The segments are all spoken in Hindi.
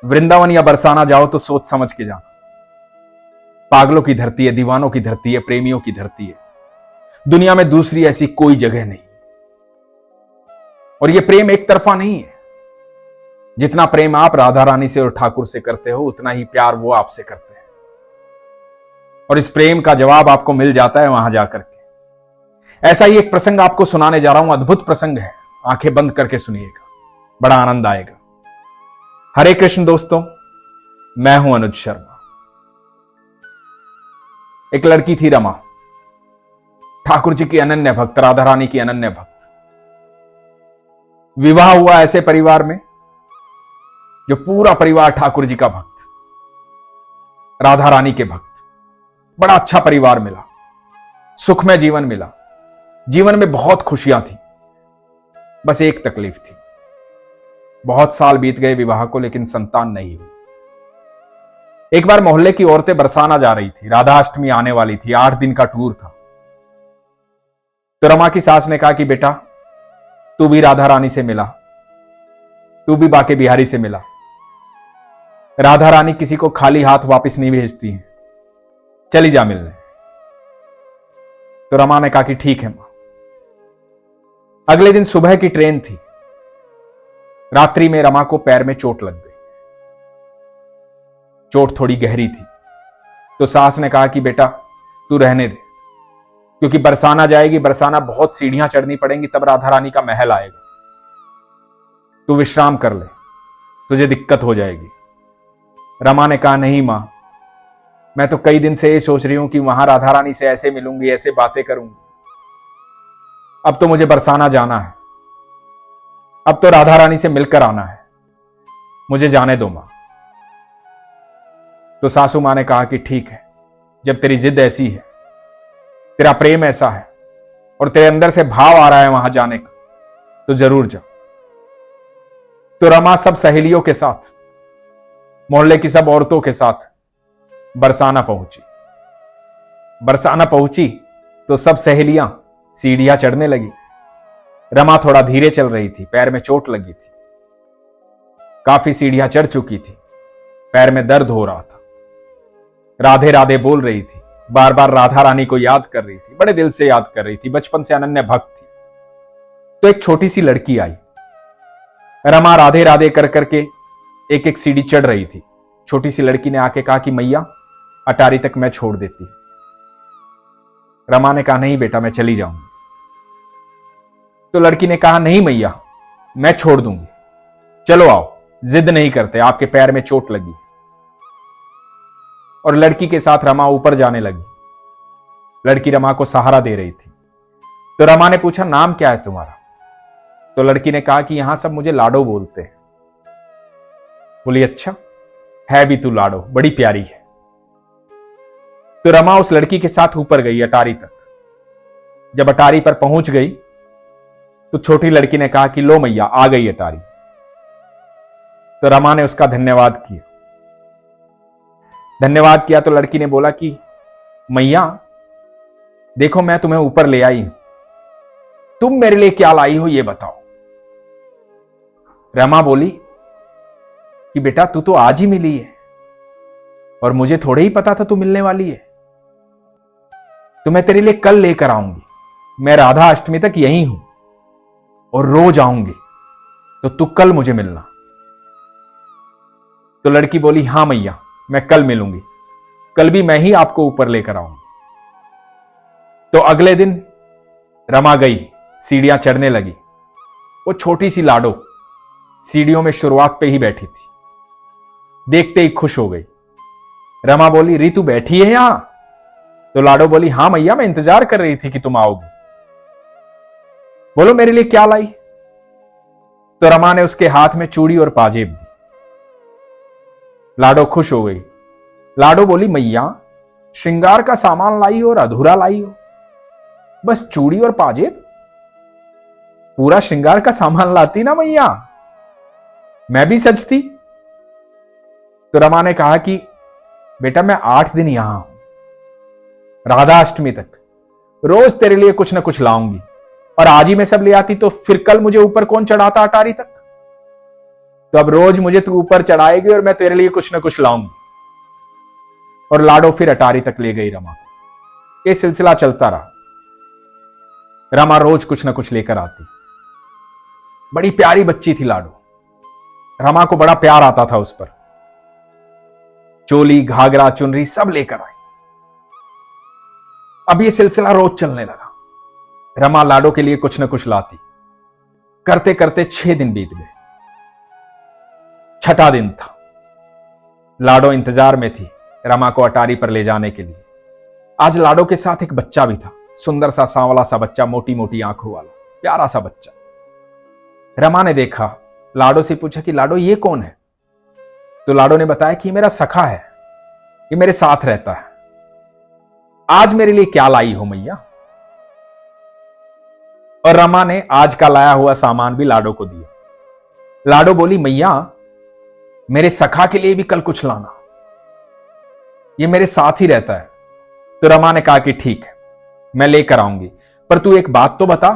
वृंदावन या बरसाना जाओ तो सोच समझ के जाना। पागलों की धरती है, दीवानों की धरती है, प्रेमियों की धरती है। दुनिया में दूसरी ऐसी कोई जगह नहीं। और यह प्रेम एक तरफा नहीं है। जितना प्रेम आप राधा रानी से और ठाकुर से करते हो, उतना ही प्यार वो आपसे करते हैं। और इस प्रेम का जवाब आपको मिल जाता है वहां जाकर के। ऐसा ही एक प्रसंग आपको सुनाने जा रहा हूं। अद्भुत प्रसंग है, आंखें बंद करके सुनिएगा, बड़ा आनंद आएगा। हरे कृष्ण दोस्तों, मैं हूं अनुज शर्मा। एक लड़की थी रमा, ठाकुर जी की अनन्य भक्त, राधा रानी की अनन्य भक्त। विवाह हुआ ऐसे परिवार में जो पूरा परिवार ठाकुर जी का भक्त, राधा रानी के भक्त। बड़ा अच्छा परिवार मिला, सुखमय जीवन मिला, जीवन में बहुत खुशियां थी। बस एक तकलीफ थी। बहुत साल बीत गए विवाह को, लेकिन संतान नहीं हुई। एक बार मोहल्ले की औरतें बरसाना जा रही थी, राधाष्टमी आने वाली थी, 8 दिन का टूर था। तो रमा की सास ने कहा कि बेटा, तू भी राधा रानी से मिला, तू भी बाके बिहारी से मिला। राधा रानी किसी को खाली हाथ वापस नहीं भेजती है, चली जा मिलने। तो रमा ने कहा कि ठीक है मां। अगले दिन सुबह की ट्रेन थी। रात्रि में रमा को पैर में चोट लग गई। चोट थोड़ी गहरी थी। तो सास ने कहा कि बेटा तू रहने दे, क्योंकि बरसाना जाएगी, बरसाना बहुत सीढ़ियां चढ़नी पड़ेंगी, तब राधा रानी का महल आएगा। तू विश्राम कर ले, तुझे दिक्कत हो जाएगी। रमा ने कहा नहीं मां, मैं तो कई दिन से ये सोच रही हूं कि वहां राधा रानी से ऐसे मिलूंगी, ऐसे बातें करूंगी। अब तो मुझे बरसाना जाना है, अब तो राधा रानी से मिलकर आना है, मुझे जाने दो मां। तो सासू मां ने कहा कि ठीक है, जब तेरी जिद ऐसी है, तेरा प्रेम ऐसा है और तेरे अंदर से भाव आ रहा है वहां जाने का, तो जरूर जा। तो रमा सब सहेलियों के साथ, मोहल्ले की सब औरतों के साथ बरसाना पहुंची। बरसाना पहुंची तो सब सहेलियां सीढ़ियां चढ़ने लगी। रमा थोड़ा धीरे चल रही थी, पैर में चोट लगी थी, काफी सीढ़ियां चढ़ चुकी थी, पैर में दर्द हो रहा था। राधे राधे बोल रही थी, बार बार राधा रानी को याद कर रही थी, बड़े दिल से याद कर रही थी, बचपन से अनन्य भक्त थी। तो एक छोटी सी लड़की आई। रमा राधे राधे कर करके एक एक सीढ़ी चढ़ रही थी। छोटी सी लड़की ने आके कहा कि मैया, अटारी तक मैं छोड़ देती। रमा ने कहा नहीं बेटा, मैं चली जाऊंगी। तो लड़की ने कहा नहीं मैया, मैं छोड़ दूंगी, चलो आओ, जिद नहीं करते, आपके पैर में चोट लगी। और लड़की के साथ रमा ऊपर जाने लगी। लड़की रमा को सहारा दे रही थी। तो रमा ने पूछा नाम क्या है तुम्हारा? तो लड़की ने कहा कि यहां सब मुझे लाडो बोलते हैं। बोली अच्छा है भी तू लाडो, बड़ी प्यारी है। तो रमा उस लड़की के साथ ऊपर गई अटारी तक। जब अटारी पर पहुंच गई तो छोटी लड़की ने कहा कि लो मैया, आ गई अटारी। तो रमा ने उसका धन्यवाद किया। धन्यवाद किया तो लड़की ने बोला कि मैया देखो, मैं तुम्हें ऊपर ले आई, तुम मेरे लिए क्या लाई हो ये बताओ। रमा बोली कि बेटा तू तो आज ही मिली है और मुझे थोड़े ही पता था तू मिलने वाली है। तो मैं तेरे लिए कल लेकर आऊंगी। मैं राधा अष्टमी तक यहीं हूं और रोज आऊंगी, तो तू कल मुझे मिलना। तो लड़की बोली हां मैया, मैं कल मिलूंगी, कल भी मैं ही आपको ऊपर लेकर आऊंगी। तो अगले दिन रमा गई, सीढ़ियां चढ़ने लगी। वो छोटी सी लाडो सीढ़ियों में शुरुआत पे ही बैठी थी। देखते ही खुश हो गई। रमा बोली रीतू बैठी है यहां? तो लाडो बोली हां मैया, मैं इंतजार कर रही थी कि तुम आओगी। बोलो मेरे लिए क्या लाई? तो रमा ने उसके हाथ में चूड़ी और पाजेब दी। लाडो खुश हो गई। लाडो बोली मैया, श्रृंगार का सामान लाई हो और अधूरा लाई हो, बस चूड़ी और पाजेब? पूरा श्रृंगार का सामान लाती ना मैया, मैं भी सजती। तो रमा ने कहा कि बेटा मैं 8 दिन यहां हूं, राधा अष्टमी तक रोज तेरे लिए कुछ ना कुछ लाऊंगी, और आज ही मैं सब ले आती तो फिर कल मुझे ऊपर कौन चढ़ाता अटारी तक? तो अब रोज मुझे तू ऊपर चढ़ाएगी और मैं तेरे लिए कुछ ना कुछ लाऊंगी। और लाडो फिर अटारी तक ले गई रमा को। ये सिलसिला चलता रहा। रमा रोज कुछ ना कुछ लेकर आती। बड़ी प्यारी बच्ची थी लाडो। रमा को बड़ा प्यार आता था उस पर। चोली, घाघरा, चुनरी सब लेकर आई। अब ये सिलसिला रोज चलने लगा। रमा लाडो के लिए कुछ न कुछ लाती। करते करते 6 दिन बीत गए। छठा दिन था। लाडो इंतजार में थी रमा को अटारी पर ले जाने के लिए। आज लाडो के साथ एक बच्चा भी था। सुंदर सा सांवला सा बच्चा, मोटी मोटी आंखों वाला प्यारा सा बच्चा। रमा ने देखा, लाडो से पूछा कि लाडो ये कौन है? तो लाडो ने बताया कि ये मेरा सखा है, ये मेरे साथ रहता है। आज मेरे लिए क्या लाई हो मैया? और रमा ने आज का लाया हुआ सामान भी लाडो को दिया। लाडो बोली, मैया मेरे सखा के लिए भी कल कुछ लाना, ये मेरे साथ ही रहता है। तो रमा ने कहा कि ठीक है, मैं लेकर आऊंगी, पर तू एक बात तो बता,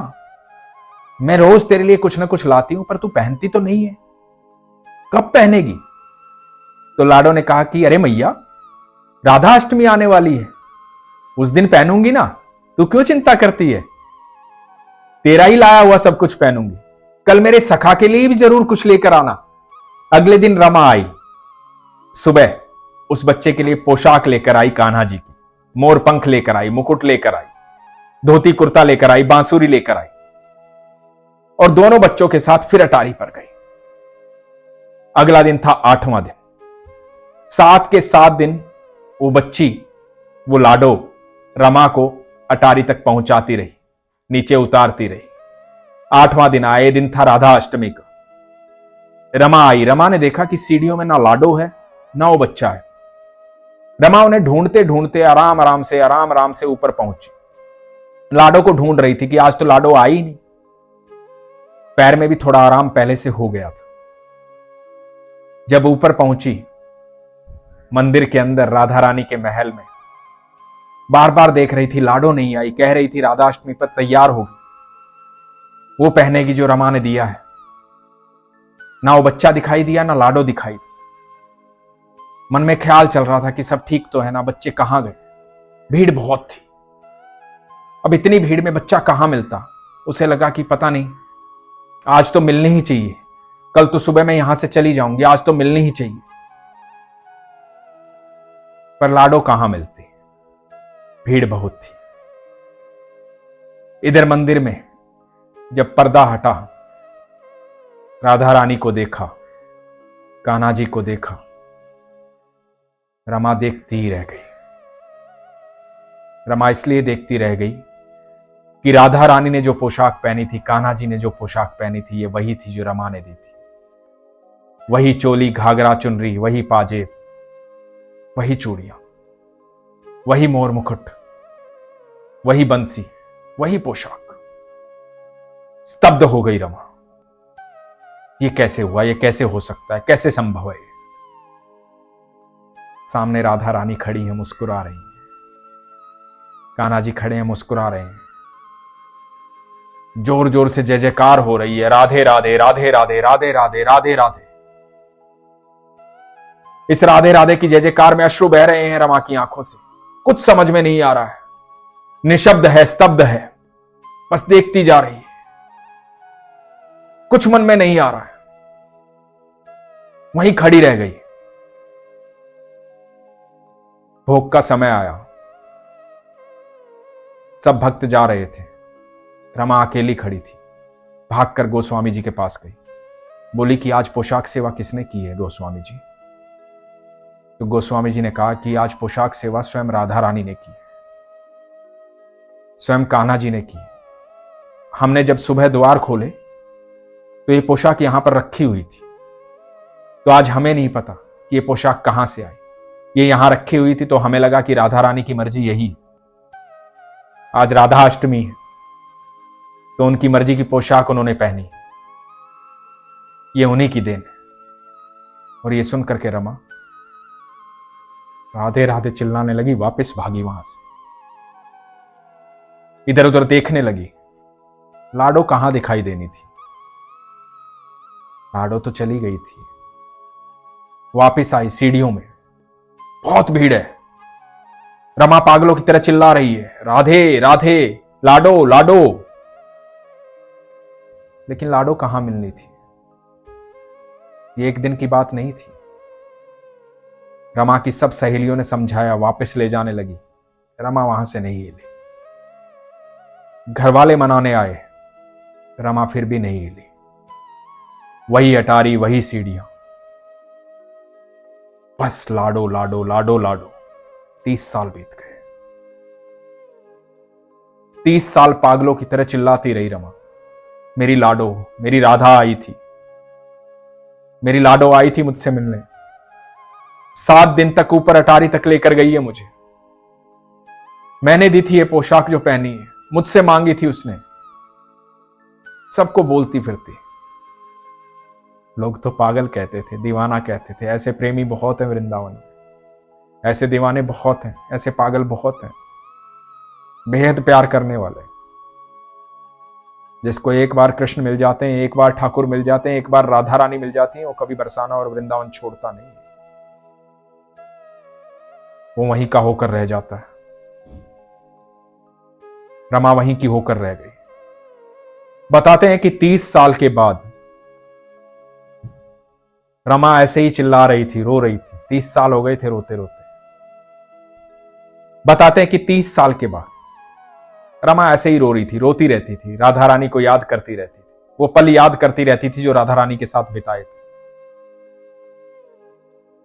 मैं रोज तेरे लिए कुछ ना कुछ लाती हूं पर तू पहनती तो नहीं है, कब पहनेगी? तो लाडो ने कहा कि अरे मैया, राधा अष्टमी आने वाली है, उस दिन पहनूंगी ना, तू क्यों चिंता करती है? तेरा ही लाया हुआ सब कुछ पहनूंगी। कल मेरे सखा के लिए भी जरूर कुछ लेकर आना। अगले दिन रमा आई। सुबह उस बच्चे के लिए पोशाक लेकर आई कान्हा जी की। मोर पंख लेकर आई, मुकुट लेकर आई, धोती कुर्ता लेकर आई, बांसुरी लेकर आई और दोनों बच्चों के साथ फिर अटारी पर गई। अगला दिन था 8वां दिन। 7 के 7 दिन वो बच्ची, वो लाडो रमा को अटारी तक पहुंचाती रही, नीचे उतारती रही। 8वां दिन आया। दिन था राधा अष्टमी का। रमा आई। रमा ने देखा कि सीढ़ियों में ना लाडो है ना वो बच्चा है। रमा उन्हें ढूंढते ढूंढते आराम आराम से ऊपर पहुंची। लाडो को ढूंढ रही थी कि आज तो लाडो आई ही नहीं। पैर में भी थोड़ा आराम पहले से हो गया था। जब ऊपर पहुंची, मंदिर के अंदर राधा रानी के महल में बार बार देख रही थी लाडो नहीं आई। कह रही थी राधाष्टमी पर तैयार होगी, वो पहनेगी जो रमा ने दिया है। ना वो बच्चा दिखाई दिया, ना लाडो दिखाई दी। मन में ख्याल चल रहा था कि सब ठीक तो है ना, बच्चे कहां गए? भीड़ बहुत थी। अब इतनी भीड़ में बच्चा कहां मिलता? उसे लगा कि पता नहीं, आज तो मिलनी ही चाहिए। कल तो सुबह मैं यहां से चली जाऊंगी, आज तो मिलनी ही चाहिए। पर लाडो कहां मिलती? भीड़ बहुत थी। इधर मंदिर में जब पर्दा हटा, राधा रानी को देखा, कान्हा जी को देखा, रमा देखती ही रह गई। रमा इसलिए देखती रह गई कि राधा रानी ने जो पोशाक पहनी थी, कान्हा जी ने जो पोशाक पहनी थी, ये वही थी जो रमा ने दी थी। वही चोली, घाघरा, चुनरी, वही पाजेब, वही चूड़ियां, वही मोर मुकुट, वही बंसी, वही पोशाक। स्तब्ध हो गई रमा। ये कैसे हुआ? ये कैसे हो सकता है? कैसे संभव है? सामने राधा रानी खड़ी है, मुस्कुरा रही है। कान्हा जी खड़े हैं, मुस्कुरा रहे हैं। जोर जोर से जय जयकार हो रही है, राधे राधे राधे राधे राधे राधे राधे राधे। इस राधे राधे की जय जयकार में अश्रु बह रहे हैं रमा की आंखों से। कुछ समझ में नहीं आ रहा है। निशब्द है, स्तब्ध है, बस देखती जा रही है। कुछ मन में नहीं आ रहा है, वहीं खड़ी रह गई। भोग का समय आया। सब भक्त जा रहे थे। रमा अकेली खड़ी थी। भागकर गोस्वामी जी के पास गई। बोली कि आज पोशाक सेवा किसने की है गोस्वामी जी? तो गोस्वामी जी ने कहा कि आज पोशाक सेवा स्वयं राधा रानी ने की है, स्वयं कान्हा जी ने की है। हमने जब सुबह द्वार खोले तो ये पोशाक यहां पर रखी हुई थी। तो आज हमें नहीं पता कि ये पोशाक कहां से आई। ये यहां रखी हुई थी तो हमें लगा कि राधा रानी की मर्जी यही है। आज राधा अष्टमी है तो उनकी मर्जी की पोशाक उन्होंने पहनी। ये उन्हीं की देन है। और ये सुनकर के रमा राधे राधे चिल्लाने लगी, वापस भागी वहां से। इधर उधर देखने लगी, लाडो कहां दिखाई देनी थी। लाडो तो चली गई थी, वापिस आई सीढ़ियों में, बहुत भीड़ है। रमा पागलों की तरह चिल्ला रही है, राधे राधे, लाडो लाडो। लेकिन लाडो कहां मिलनी थी, ये एक दिन की बात नहीं थी। रमा की सब सहेलियों ने समझाया, वापस ले जाने लगी, रमा वहां से नहीं हिली। घर वाले मनाने आए, रमा फिर भी नहीं हिली। वही अटारी, वही सीढ़ियां, बस लाडो लाडो लाडो लाडो। 30 साल बीत गए। 30 साल पागलों की तरह चिल्लाती रही रमा, मेरी लाडो, मेरी राधा आई थी, मेरी लाडो आई थी मुझसे मिलने। 7 दिन तक ऊपर अटारी तक लेकर गई है मुझे। मैंने दी थी ये पोशाक जो पहनी है, मुझसे मांगी थी उसने। सबको बोलती फिरती। लोग तो पागल कहते थे, दीवाना कहते थे। ऐसे प्रेमी बहुत हैं वृंदावन में, ऐसे दीवाने बहुत हैं, ऐसे पागल बहुत हैं, बेहद प्यार करने वाले, जिसको एक बार कृष्ण मिल जाते हैं, एक बार ठाकुर मिल जाते हैं, एक बार राधा रानी मिल जाती है, वो कभी बरसाना और वृंदावन छोड़ता नहीं, वो वहीं का होकर रह जाता है। रमा वहीं की होकर रह गई। बताते हैं कि 30 साल के बाद रमा ऐसे ही चिल्ला रही थी, रो रही थी। 30 साल हो गए थे रोते रोते। बताते हैं कि 30 साल के बाद रमा ऐसे ही रो रही थी, रोती रहती थी, राधा रानी को याद करती रहती थी, वो पल याद करती रहती थी जो राधा रानी के साथ बिताए थे।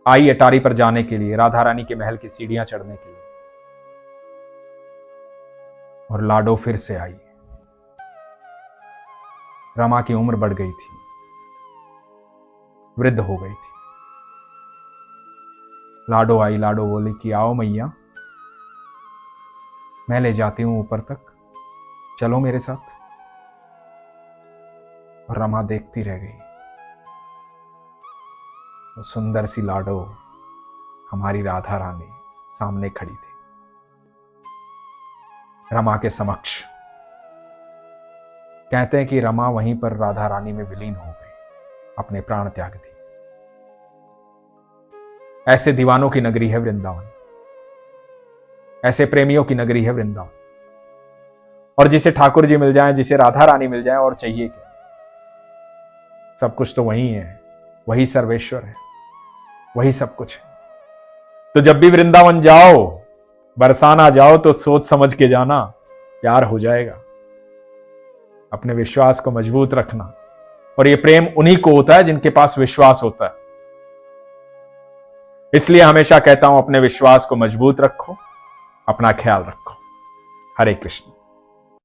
आई अटारी पर जाने के लिए, राधा रानी के महल की सीढ़ियां चढ़ने के लिए, और लाडो फिर से आई। रमा की उम्र बढ़ गई थी, वृद्ध हो गई थी। लाडो आई, लाडो बोली कि आओ मैया, मैं ले जाती हूं ऊपर तक, चलो मेरे साथ। और रमा देखती रह गई। वो सुंदर सी लाडो, हमारी राधा रानी, सामने खड़ी थी रमा के समक्ष। कहते हैं कि रमा वहीं पर राधा रानी में विलीन हो गई, अपने प्राण त्याग दिए। ऐसे दीवानों की नगरी है वृंदावन, ऐसे प्रेमियों की नगरी है वृंदावन। और जिसे ठाकुर जी मिल जाएं, जिसे राधा रानी मिल जाएं, और चाहिए क्या? सब कुछ तो वही है, वही सर्वेश्वर है, वही सब कुछ है। तो जब भी वृंदावन जाओ, बरसाना जाओ, तो सोच समझ के जाना, प्यार हो जाएगा। अपने विश्वास को मजबूत रखना। और ये प्रेम उन्हीं को होता है जिनके पास विश्वास होता है। इसलिए हमेशा कहता हूं, अपने विश्वास को मजबूत रखो, अपना ख्याल रखो। हरे कृष्ण।